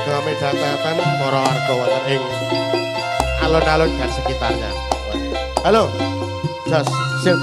midhangetaken para warga wonten ing alun-alun dan sekitarnya. Halo. Jos, sip.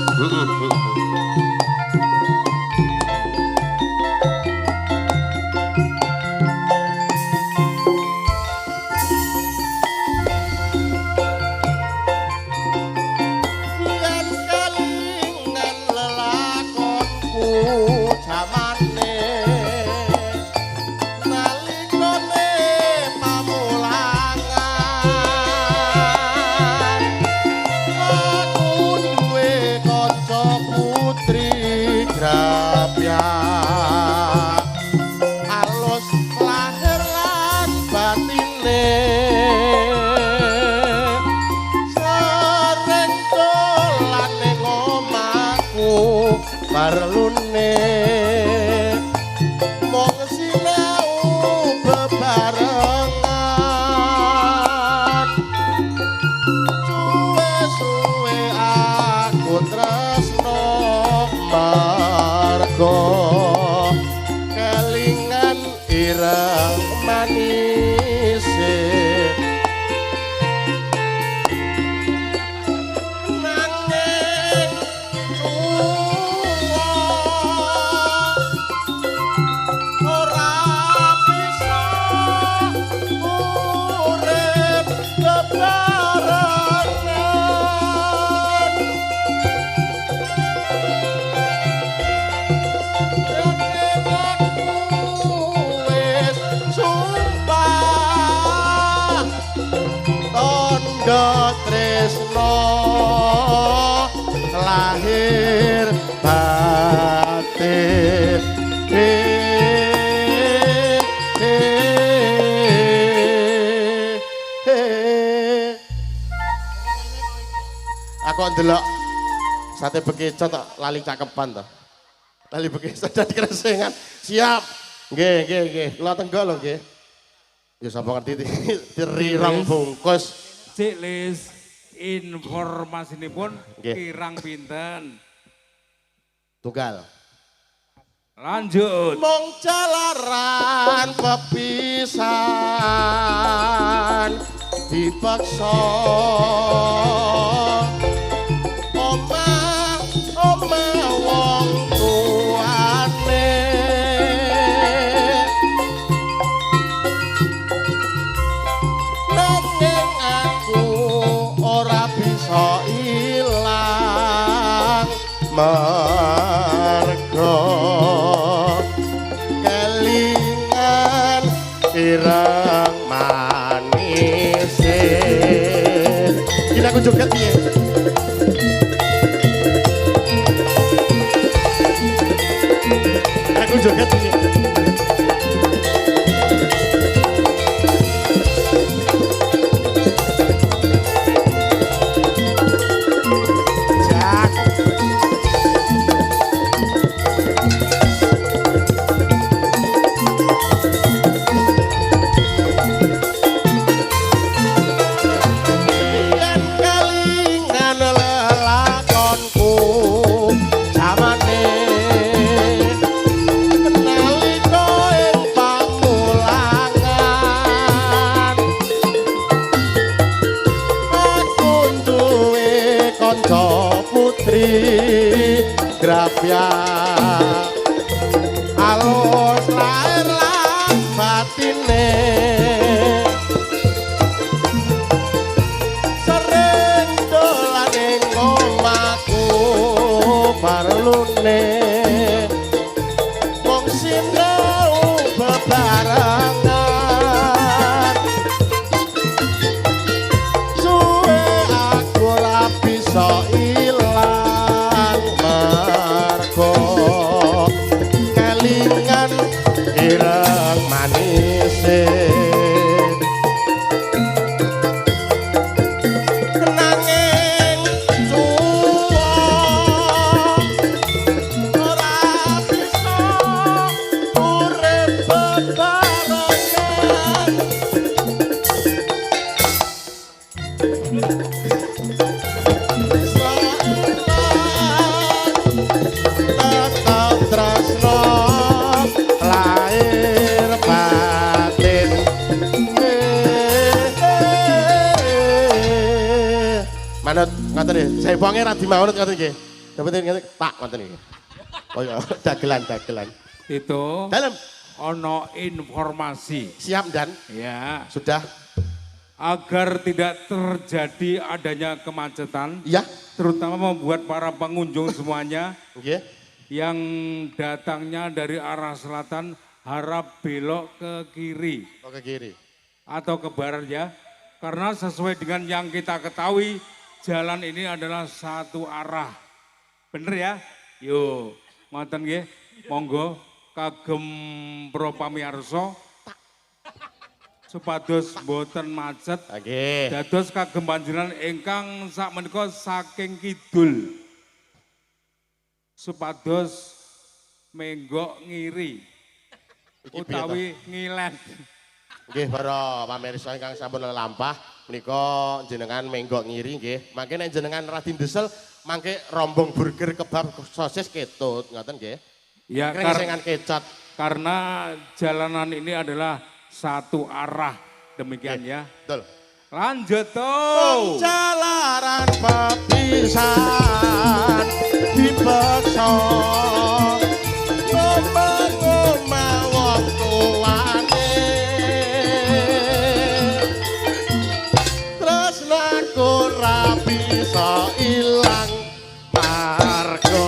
Parlune mong sinau bebarengan suwe-suwe aku tresno marga kelingan ireng manise tresno lahir batin aku ndelok sate bekicot tok lali cakepan to lali bekicot dadi kresengan siap nggih kula tenggok lho nggih ya sapa ngerti dirirang bungkus Cik Lis, informasinipun kirang pinten. Tunggal. Lanjut. Mong jalaran pepisan dipaksa omah wong tuane nanging aku ora bisa ilang mergo kelingan ireng manis kita aku joget piye aku joget piye Grafia alus lahir lan batine sering dolan ning omahku parlune wong sinau bebarengan suwe aku ora bisa kelingan ireng manis nanging tuwa ora bisa urip bebarengan tresno lahir Ngoten nggih, jaibonge ra dimaunut ngoten nggih. Dapat ngene tak ngoten nggih. Oh ya, dagelan. Itu Dalam ono informasi. siap dan Ya, sudah. agar tidak terjadi adanya kemacetan, Iya. terutama membuat para pengunjung semuanya Nggih. yang datangnya dari arah selatan harap belok ke kiri Oke kiri. atau ke barat ya. Karena sesuai dengan yang kita ketahui, jalan ini adalah satu arah. Bener ya? Yo, ngoten nggih. Monggo kagem pro pamirsa supados boten macet. Nggih. Dados kagem panjenengan ingkang sakmenika saking kidul. Supados menggok ngiri Iki piye to? utawi ngilen. Nggih para pamirsa ingkang sampun lampah menika jenengan menggok ngiri nggih. Mangke nek jenengan Radin Desel mangke rombong burger kebab sosis ketut ngoten nggih. Ya Krengsengan kecot. karena jalanan ini adalah satu arah demikian ya. Betul. Lanjut tuh. Jalaran pepisan dipaksa ngomong-ngomong wong tuane tresnaku ra bisa ilang marga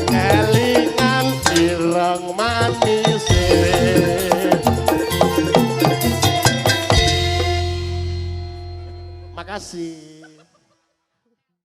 kelingan ireng manise. Makasih.